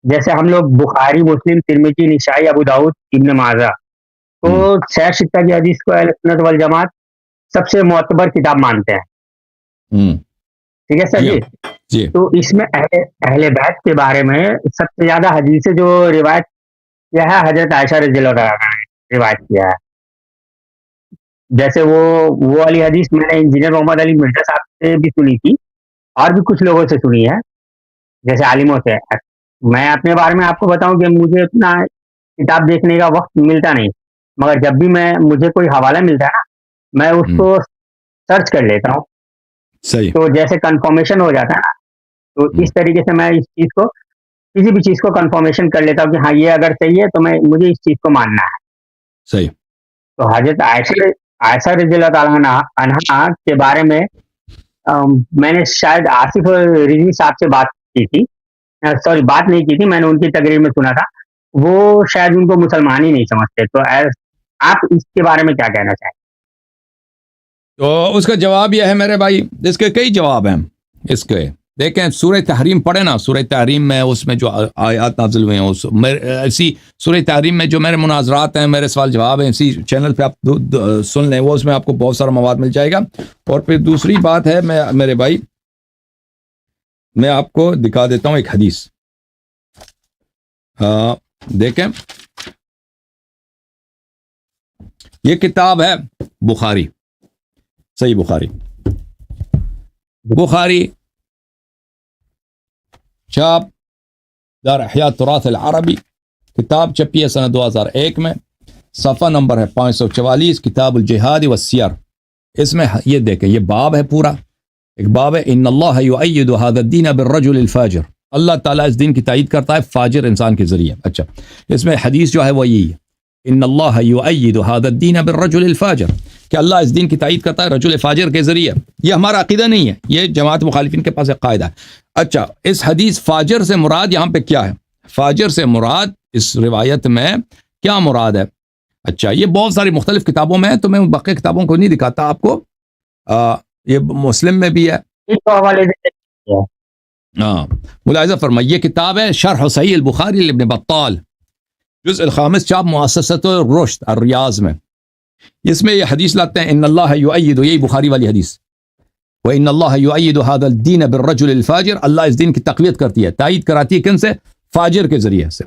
جیسے ہم لوگ بخاری، مسلم، ترمذی، نسائی، ابو داؤد، ابن ماجہ تو ہم، سیر سٹہ کی حدیث کو اہل سنت والجماعت سب سے معتبر کتاب مانتے ہیں. ہم، ٹھیک ہے سر جی جی. ہاں، جی تو اس میں اہل بیت کے بارے میں سب سے زیادہ حدیث جو روایت کیا ہے حضرت عائشہ رضی اللہ تعالیٰ عنہا نے روایت کیا ہے. جیسے وہ والی حدیث میں نے انجینئر محمد علی مرزا صاحب سے بھی سنی تھی اور بھی کچھ لوگوں سے سنی ہے جیسے عالموں سے. میں اپنے بارے میں آپ کو بتاؤں کہ مجھے اتنا کتاب دیکھنے کا وقت ملتا نہیں، مگر جب بھی مجھے کوئی حوالہ ملتا ہے نا میں اس ہم، کو سرچ کر لیتا ہوں. صحیح. تو جیسے کنفرمیشن ہو جاتا ہے نا تو ہم، اس طریقے سے میں اس چیز کو کسی بھی چیز کو کنفرمیشن کر لیتا ہوں کہ ہاں یہ اگر صحیح ہے تو مجھے اس چیز کو ماننا ہے. صحیح. تو حضرت عائشہ رضی اللہ تعالیٰ عنہا کے بارے میں میں نے شاید آصف رضوی صاحب سے بات کی تھی، سوری بات نہیں کی تھی، میں نے ان کی تقریر میں سنا تھا. وہ شاید ان کو مسلمان ہی نہیں سمجھتے. تو آپ اس کے بارے میں کیا کہنا چاہیں؟ تو اس کا جواب یہ ہے میرے بھائی، اس کے کئی جواب ہیں. اس کے دیکھیں سورہ تحریم پڑھے نا، سورہ تحریم میں اس میں جو آیات نازل ہوئے ہیں اسی سورہ تحریم میں جو میرے مناظرات ہیں، میرے سوال جواب ہیں، اسی چینل پہ آپ سن لیں، وہ اس میں آپ کو بہت سارا مواد مل جائے گا. اور پھر دوسری بات ہے میرے بھائی، میں آپ کو دکھا دیتا ہوں ایک حدیث. دیکھیں یہ کتاب ہے بخاری، صحیح بخاری چھاپ دار احیاء تراث العربی، کتاب چھپی ہے سنہ 2001 میں، صفحہ نمبر ہے 544، کتاب الجہاد والسیر. اس میں یہ دیکھیں، یہ باب ہے پورا، ایک باب ہے ان اللہ یؤید هذا الدین بالرجل الفاجر، اللہ تعالیٰ اس دین کی تائید کرتا ہے فاجر انسان کے ذریعے. اچھا اس میں حدیث جو ہے وہ یہی ہے، ان اللہ یؤید هذا الدین بالرجل الفاجر، کہ اللہ اس دین کی تائید کرتا ہے رجل فاجر کے ذریعے. یہ ہمارا عقیدہ نہیں ہے، یہ جماعت مخالفین کے پاس ایک قاعدہ ہے. اچھا اس حدیث فاجر سے مراد یہاں پہ کیا ہے؟ فاجر سے مراد اس روایت میں کیا مراد ہے؟ اچھا یہ بہت ساری مختلف کتابوں میں ہے، تو میں باقی کتابوں کو نہیں دکھاتا آپ کو. یہ مسلم میں بھی ہے. اس کو حوالے سے ہاں ملاحظہ فرمائیے، یہ کتاب ہے شرح صحیح البخاری لابن بطال، جزء الخامس، چاپ مؤسسۃ الرشد الریاض میں. اس میں یہ حدیث لاتے ہیں ان اللہ یؤید، یہی بخاری والی حدیث، وَإِنَّ اللَّهَ يُؤَيِّدُ هَذَا الدِّينَ بِالرَّجُلِ الْفَاجِرِ، اللہ اس دین کی تقویت کرتی ہے، تائید کراتی ہے کن سے؟ فاجر کے ذریعے سے.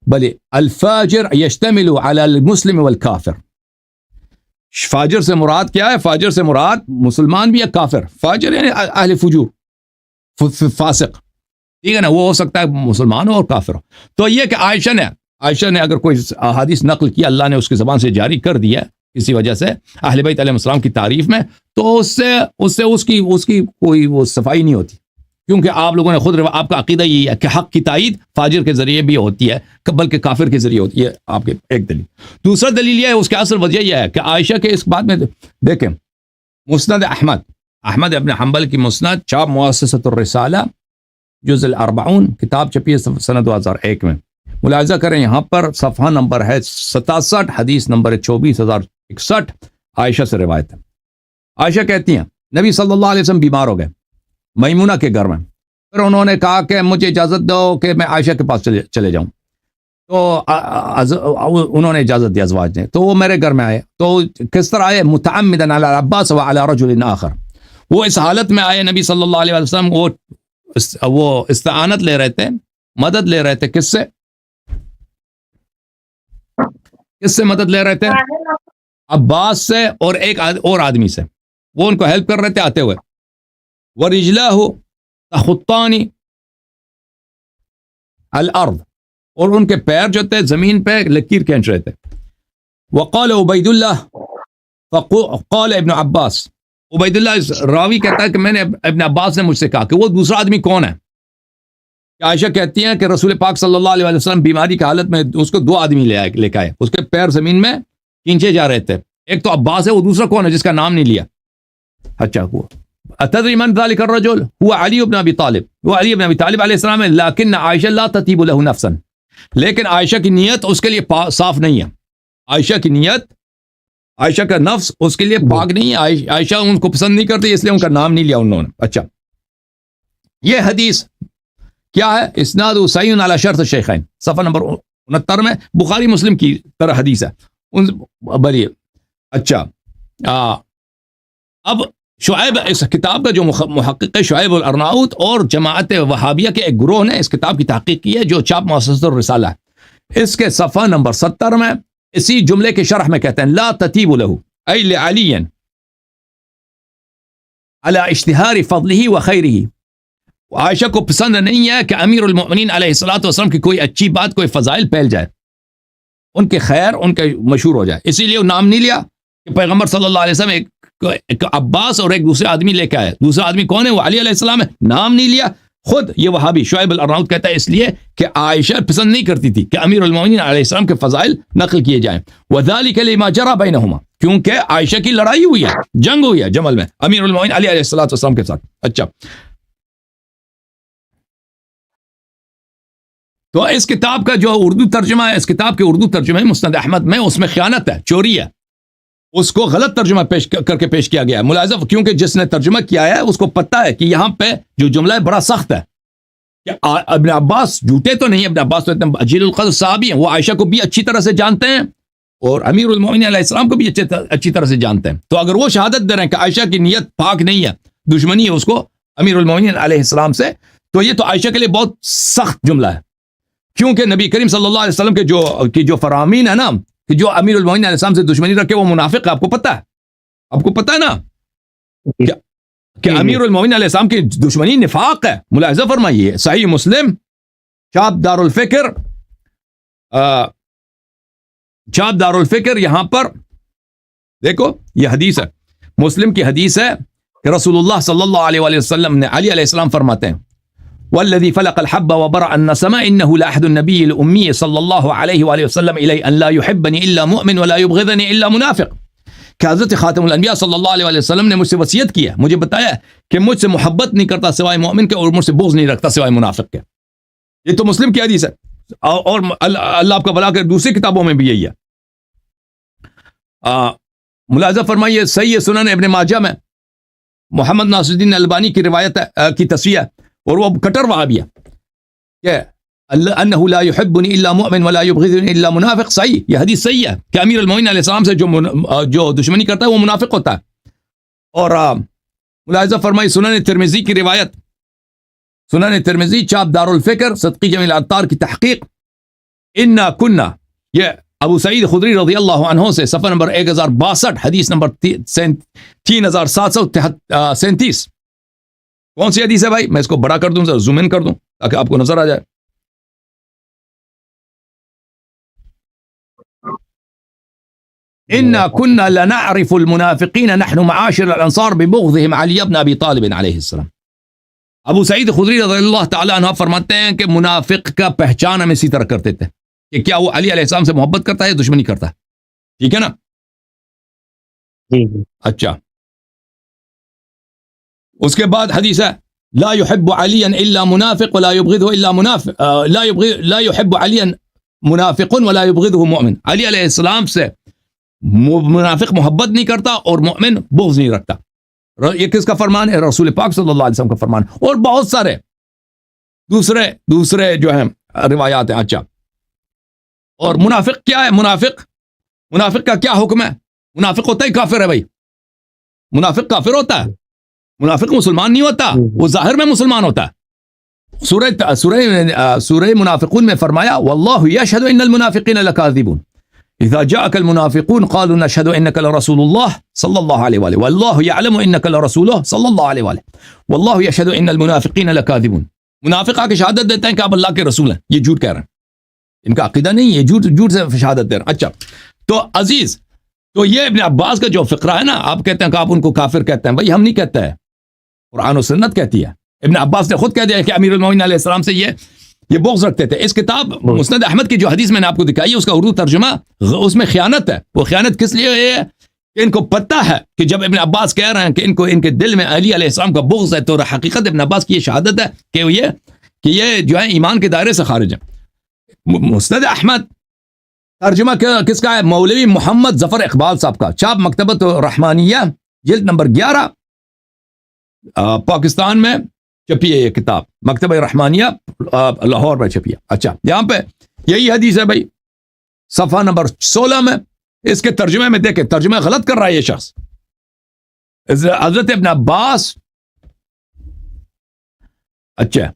بلے الفاجر یشتمل علی المسلم والکافر، فاجر سے مراد کیا ہے؟ فاجر سے مراد مسلمان بھی ہے، کافر. فاجر یعنی اہل فجور، فاسق، ٹھیک ہے نا، وہ ہو سکتا ہے مسلمان ہو اور کافر ہو. تو یہ کہ عائشہ نے اگر کوئی احادیث نقل کی، اللہ نے اس کی زبان سے جاری کر دیا کسی وجہ سے اہل بیت علیہ السلام کی تعریف میں، تو اس کی کوئی وہ صفائی نہیں ہوتی، کیونکہ آپ لوگوں نے خود آپ کا عقیدہ یہی ہے کہ حق کی تائید فاجر کے ذریعے بھی ہوتی ہے، بلکہ کافر کے ذریعے ہوتی ہے. آپ کے ایک دلیل. دوسرا دلیل یہ ہے، اس کے اصل وجہ یہ ہے کہ عائشہ کے اس بات میں دیکھیں مسند احمد ابن حنبل کی مسند، چاپ مؤسسۃ الرسالہ، جزء الاربعون، کتاب چھپی ہے سنہ 2001 میں. ملاحظہ کریں یہاں پر صفحہ نمبر ہے 67، حدیث نمبر ہے 24061، عائشہ سے روایت ہے. عائشہ کہتی ہیں نبی صلی اللہ علیہ وسلم بیمار ہو گئے میمونہ کے گھر میں، پھر انہوں نے کہا کہ مجھے اجازت دو کہ میں عائشہ کے پاس چلے جاؤں. تو انہوں نے اجازت دی ازواج نے، تو وہ میرے گھر میں آئے. تو کس طرح آئے؟ متعمدن علی العباس وعلی رجل آخر، وہ اس حالت میں آئے نبی صلی اللہ علیہ وسلم، وہ استعانت لے رہے تھے، مدد لے رہے تھے. کس سے مدد لے رہے تھے؟ عباس سے اور ایک اور آدمی سے. وہ ان کو ہیلپ کر رہے تھے آتے ہوئے. وَرِجْلَاهُ تَخُطَّانِ الْأَرْض، اور ان کے پیر جو تھے زمین پہ لکیر کھینچ رہے تھے. وَقَالَ عُبَيْدُ اللَّهِ فَقَالَ ابن عباس، عبید اللہ راوی کہتا ہے کہ میں نے ابن عباس نے مجھ سے کہا کہ وہ دوسرا آدمی کون ہے؟ عائشہ کہتی ہیں کہ رسول پاک صلی اللہ علیہ وسلم بیماری کی حالت میں اس کو دو آدمی لے کے آئے، اس کے پیر زمین میں کھینچے جا رہے تھے. ایک تو عباس ہے، وہ دوسرا کون ہے جس کا نام نہیں لیا؟ اچھا وہ اتدری من ذلك الرجل هو علی بن ابی طالب، وہ علی بن ابی طالب علیہ السلام ہے. لیکن عائشہ لا تطیب له نفسا، لیکن عائشہ کی نیت اس کے لیے صاف نہیں ہے. عائشہ کی نیت، عائشہ کا نفس اس کے لیے پاک نہیں ہے. عائشہ ان کو پسند نہیں کرتی، اس لیے ان کا نام نہیں لیا انہوں نے. اچھا یہ حدیث کیا ہے؟ اسناد صحیح علی شرط الشیخین، صفحہ نمبر 69 میں بخاری مسلم کی طرح حدیث ہے. بلیے اچھا اب شعیب، اس کتاب کا جو محقق شعیب الارناؤت اور جماعت وہابیہ کے ایک گروہ نے اس کتاب کی تحقیق کی ہے جو چاپ مؤسسۃ الرسالہ ہے. اس کے صفحہ نمبر 70 میں اسی جملے کے شرح میں کہتے ہیں لا تتیب له ای لعلی علی اشتہار فضلہ و خیرہ. عائشہ کو پسند نہیں ہے کہ امیر المؤمنین علیہ الصلوۃ والسلام کی کوئی اچھی بات، کوئی فضائل پھیل جائے، ان کے خیر ان کے مشہور ہو جائے. اسی لیے وہ نام نہیں لیا کہ پیغمبر صلی اللہ علیہ وسلم ایک عباس اور ایک دوسرے آدمی لے کے آئے. دوسرا آدمی کون ہے؟ وہ علی علیہ السلام ہے. نام نہیں لیا. خود یہ وہابی شعیب الارناؤت کہتا ہے اس لیے کہ عائشہ پسند نہیں کرتی تھی کہ امیر المؤمنین علیہ السلام کے فضائل نقل کیے جائیں. وذلک لما جرى بینہما، کیونکہ عائشہ کی لڑائی ہوئی ہے، جنگ ہوئی ہے جمل میں امیر المؤمنین علی علیہ السلام کے ساتھ. اچھا، تو اس کتاب کا جو اردو ترجمہ ہے، اس کتاب کے اردو ترجمے مسند احمد میں، اس میں خیانت ہے، چوری ہے، اس کو غلط ترجمہ کر کے پیش کیا گیا ہے. ملاحظہ، کیونکہ جس نے ترجمہ کیا ہے اس کو پتہ ہے کہ یہاں پہ جو جملہ ہے بڑا سخت ہے کہ ابن عباس جھوٹے تو نہیں، ابن عباس تو اتنے جلیل القدر صحابی ہیں، وہ عائشہ کو بھی اچھی طرح سے جانتے ہیں اور امیر المؤمنین علیہ السلام کو بھی اچھی طرح سے جانتے ہیں. تو اگر وہ شہادت دے رہے ہیں کہ عائشہ کی نیت پاک نہیں ہے، دشمنی ہے اس کو امیر المؤمنین علیہ السلام سے، تو یہ تو عائشہ کے لیے بہت سخت جملہ ہے. کیونکہ نبی کریم صلی اللہ علیہ وسلم کے جو فرامین ہے نا کہ جو امیر المؤمنین علیہ السلام سے دشمنی رکھے وہ منافق ہے. آپ کو پتہ ہے، آپ کو پتہ ہے نا کہ امیر المؤمنین علیہ السلام کی دشمنی نفاق ہے. ملاحظہ فرمائیے، صحیح مسلم چاپ دار الفکر یہاں پر دیکھو، یہ حدیث ہے، مسلم کی حدیث ہے کہ رسول اللہ صلی اللہ علیہ وآلہ وسلم نے علی علیہ السلام فرماتے ہیں والذي فلق الحب وبرأ النسمة إنه لأحد النبي الأمي صلی اللہ علیہ وآلہ وسلم إلي أن لا يحبني إلا مؤمن ولا يبغضني إلا منافق. کہ حضرت خاتم الانبیاء صلی اللہ علیہ وآلہ وسلم نے مجھ سے وصیت کی ہے، مجھے بتایا کہ مجھ سے محبت نہیں کرتا سوائے مومن کے اور مجھ سے بغض نہیں رکھتا سوائے منافق کے. یہ تو مسلم کی حدیث ہے اور اللہ آپ کا بھلا کر دوسری کتابوں میں بھی یہی ہے. ملاحظہ فرمائیے، صحیح سنن ابن ماجہ میں محمد ناصر الدین البانی کی روایت کی تصحیح ہے اور وہ کٹر وہابی ہے کہ انہ لا یحبنی الا مؤمن ولا یبغضنی الا منافق. صحیح، یہ حدیث صحیح ہے کہ امیر المؤمنین علیہ السلام سے جو دشمنی کرتا ہے وہ منافق ہوتا ہے. اور ملاحظہ فرمائی سنن ترمذی کی روایت، سنن ترمذی چاپ دار الفکر صدقی جمیل العطار کی تحقیق، انا کنا، یہ ابو سعید خدری رضی اللہ عنہ سے صفحہ نمبر 1062 حدیث نمبر 3737. کون سی حدیث ہے بھائی؟ میں اس کو بڑا کر دوں، زوم ان کر دوں تاکہ آپ کو نظر آ جائے. انا كنا لنعرف المنافقین نحن معاشر الانصار ببغضهم علی بن ابی طالب علیہ السلام. ابو سعید خدری رضی اللہ تعالی عنہ فرماتے ہیں کہ منافق کا پہچان ہم اسی طرح کرتے تھے کہ کیا وہ علی علیہ السلام سے محبت کرتا ہے یا دشمنی کرتا ہے. ٹھیک ہے نا؟ جی. اچھا، اس کے بعد حدیث ہے لا يحب عليا الا منافق ولا يبغضه الا منافق، لا يحب عليا منافق ولا يبغضه مؤمن. علی علیہ السلام سے منافق محبت نہیں کرتا اور مؤمن بغض نہیں رکھتا. یہ کس کا فرمان ہے؟ رسول پاک صلی اللہ علیہ وسلم کا فرمان، اور بہت سارے دوسرے جو ہیں روایات ہیں. اچھا، اور منافق کیا ہے؟ منافق کا کیا حکم ہے؟ منافق ہوتا ہی کافر ہے بھائی. منافق کافر ہوتا ہے، منافق مسلمان نہیں ہوتا، وہ ظاہر میں مسلمان ہوتا ہے. سورہ منافقون میں فرمایا واللہ یشہد ان المنافقین لکاذبون اذا جاءك المنافقون قالوا نشهد انك لرسول الله صلی اللہ علیہ وآلہ واللہ یعلم انك لرسوله صلی اللہ علیہ وآلہ واللہ یشہد ان المنافقین لکاذبون. منافق آ کے شہادت دیتے ہیں کہ آپ اللہ کے رسول ہیں، یہ جھوٹ کہہ رہے ہیں، ان کا عقیدہ نہیں ہے، جھوٹ سے شہادت دے رہے ہیں. اچھا، تو عزیز، تو یہ ابن عباس کا جو فقرہ ہے نا، آپ کہتے ہیں کہ آپ ان کو کافر کہتے ہیں، بھائی ہم نہیں کہتے ہیں، قرآن و سنت کہتی ہے. ابن عباس نے خود کہہ دیا کہ امیر المؤمنین علیہ السلام سے یہ بغض رکھتے تھے. اس کتاب مسند احمد کی جو حدیث میں نے آپ کو دکھائی ہے اس کا اردو ترجمہ، اس میں خیانت ہے. وہ خیانت کس لیے ہے کہ ان کو پتہ ہے کہ جب ابن عباس کہہ رہے ہیں کہ ان کے دل میں علی علیہ السلام کا بغض ہے، تو حقیقت ابن عباس کی یہ شہادت ہے کہ یہ جو ہے ایمان کے دائرے سے خارج ہے. مسند احمد ترجمہ کس کا ہے؟ مولوی محمد ظفر اقبال صاحب کا، چاپ مکتبۃ رحمانیہ جلد نمبر 11 پاکستان میں چھپی ہے یہ کتاب, مکتبہ رحمانیہ لاہور میں چھپی ہے. اچھا, یہاں پہ یہی حدیث ہے بھائی, صفحہ نمبر 16 میں. اس کے ترجمے میں دیکھیں, ترجمہ غلط کر رہا ہے یہ شخص. حضرت ابن عباس, اچھا,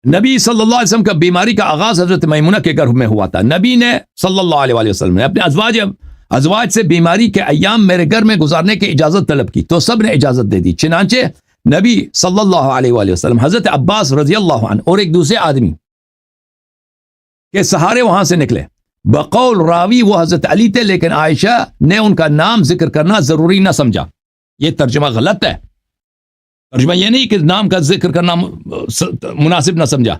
نبی صلی اللہ علیہ وسلم کا بیماری کا آغاز حضرت میمونہ کے گھر میں ہوا تھا. نبی نے صلی اللہ علیہ وسلم نے اپنے ازواج سے بیماری کے ایام میرے گھر میں گزارنے کی اجازت طلب کی تو سب نے اجازت دے دی. چنانچہ نبی صلی اللہ علیہ وسلم, حضرت عباس رضی اللہ عنہ اور ایک دوسرے آدمی کے سہارے وہاں سے نکلے. بقول راوی وہ حضرت علی تھے, لیکن عائشہ نے ان کا نام ذکر کرنا ضروری نہ سمجھا. یہ ترجمہ غلط ہے. ترجمہ یہ نہیں کہ نام کا ذکر کرنا مناسب نہ سمجھا.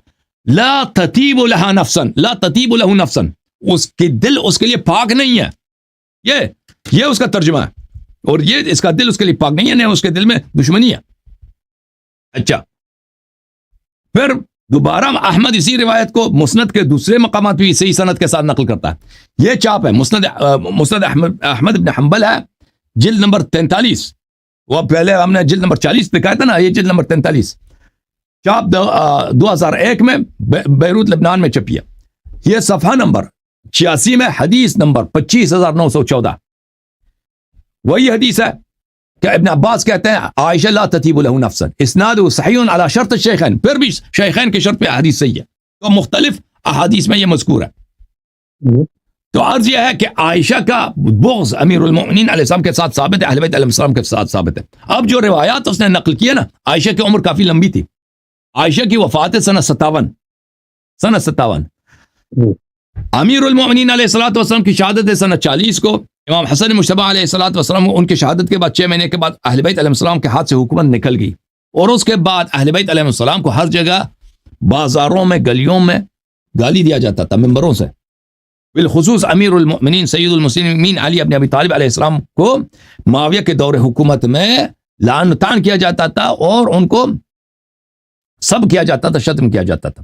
لا تطیب لها نفسا, لا تطیب له نفسا, اس کے دل اس کے لیے پاک نہیں ہے. یہ اس کا ترجمہ ہے, اور یہ اس کا دل اس کے لیے پاک نہیں ہے, نہیں اس کے دل میں دشمنی ہے. اچھا, پھر دوبارہ احمد اسی روایت کو مسند کے دوسرے مقامات بھی صحیح سند کے ساتھ نقل کرتا ہے. یہ چاپ ہے مسند احمد بن حنبل ہے, جلد نمبر 43. وہ پہلے ہم نے جلد نمبر 40 دکھایا تھا نا, یہ جلد نمبر 43, چاپ 2001 میں بیروت لبنان میں چھپی ہے. یہ صفحہ نمبر 86 میں حدیث نمبر 25914. وہی حدیث ہے کہ ابن عباس کہتے ہیں عائشہ لا تطیب له نفسا, اسناد صحیح علی شرط الشیخین, پھر بھی شیخین کی شرط پہ حدیث صحیح ہے. تو مختلف احادیث میں یہ مذکور ہے. تو عرض یہ ہے کہ عائشہ کا بغض امیر المؤمنین علیہ السلام کے ساتھ ثابت ہے, اہل بیت علیہ السلام کے ساتھ ثابت ہے. اب جو روایات اس نے نقل کی ہے نا, عائشہ کی عمر کافی لمبی تھی. عائشہ کی وفات ہے سنہ 57. امیر المؤمنین علیہ الصلوۃ والسلام کی شہادت ہے سنہ 40 کو. امام حسن مجتبی علیہ الصلوۃ والسلام ان کی شہادت کے بعد 6 مہینے کے بعد اہل بیت علیہ السلام کے ہاتھ سے حکومت نکل گئی, اور اس کے بعد اہل بیت علیہ السلام کو ہر جگہ بازاروں میں گلیوں میں گالی دیا جاتا تھا ممبروں سے. بالخصوص امیر المؤمنین سید المسلمین علی ابن ابی طالب علیہ السلام کو معاویہ کے دور حکومت میں لعن طعن کیا جاتا تھا, اور ان کو سب کیا جاتا تھا, شتم کیا جاتا تھا.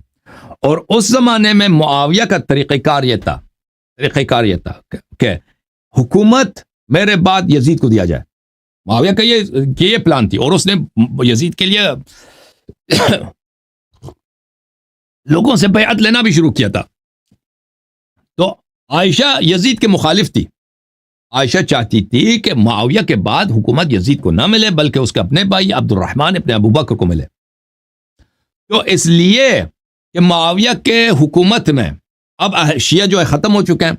اور اس زمانے میں معاویہ کا طریقہ کار یہ تھا کہ حکومت میرے بعد یزید کو دیا جائے. معاویہ کا یہ پلان تھی, اور اس نے یزید کے لیے لوگوں سے بیعت لینا بھی شروع کیا تھا. تو عائشہ یزید کے مخالف تھی. عائشہ چاہتی تھی کہ معاویہ کے بعد حکومت یزید کو نہ ملے, بلکہ اس کے اپنے بھائی عبد الرحمن ابن ابو بکر کو ملے. تو اس لیے کہ معاویہ کے حکومت میں اب شیعہ جو ہے ختم ہو چکے ہیں,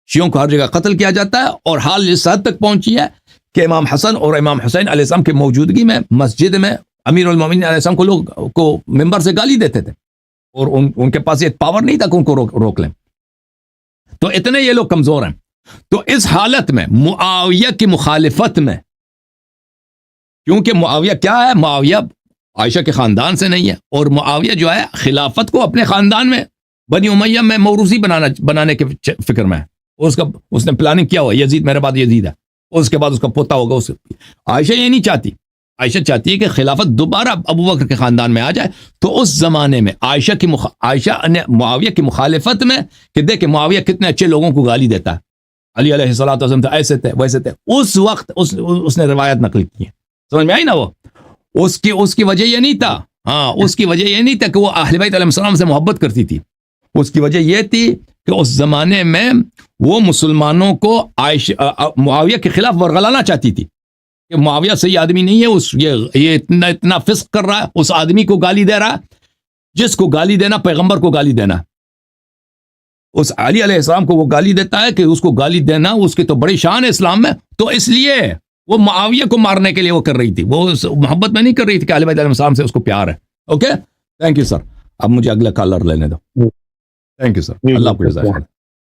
شیعوں کو ہر جگہ قتل کیا جاتا ہے, اور حال اس حد تک پہنچی ہے کہ امام حسن اور امام حسین علیہ السلام کی موجودگی میں مسجد میں امیر المومنین علیہ السلام کو لوگ کو ممبر سے گالی دیتے تھے, اور ان کے پاس یہ پاور نہیں تھا کہ ان کو روک لیں. تو اتنے یہ لوگ کمزور ہیں. تو اس حالت میں معاویہ کی مخالفت میں, کیونکہ معاویہ کیا ہے, معاویہ عائشہ کے خاندان سے نہیں ہے, اور معاویہ جو ہے خلافت کو اپنے خاندان میں بنی امیہ میں موروثی بنانے کے فکر میں ہے. اس نے پلاننگ کیا ہوا, یزید میرے بعد یزید ہے, اور اس کے بعد اس کا پوتا ہوگا. عائشہ یہ نہیں چاہتی. عائشہ چاہتی ہے کہ خلافت دوبارہ ابو بکر کے خاندان میں آ جائے. تو اس زمانے میں عائشہ نے معاویہ کی مخالفت میں کہ دیکھیں معاویہ کتنے اچھے لوگوں کو گالی دیتا ہے, علی علیہ الصلوۃ والسلام تھے, ایسے تھے ویسے تھے. اس وقت اس نے روایت نقل کی ہے. سمجھ میں آئی نا؟ وہ اس کی وجہ یہ نہیں تھا, اس کی وجہ یہ نہیں تھا کہ وہ اہل بیت علیہ السلام سے محبت کرتی تھی. اس کی وجہ یہ تھی کہ اس زمانے میں وہ مسلمانوں کو معاویہ کے خلاف ورغلانا چاہتی تھی کہ معاویہ صحیح آدمی نہیں ہے, یہ اتنا فسق کر رہا ہے, اس آدمی کو گالی دے رہا ہے جس کو گالی دینا پیغمبر کو گالی دینا. اس علی علیہ السلام کو وہ گالی دیتا ہے کہ اس کو گالی دینا اس کی تو بڑی شان ہے اسلام میں. تو اس لیے وہ معاویہ کو مارنے کے لیے وہ کر رہی تھی, وہ محبت میں نہیں کر رہی تھی کہ علی علیہ السلام سے اس کو پیار ہے. Okay, thank you sir. اب مجھے اگلا کالر لینے دو. Thank you sir. اللہ حافظ.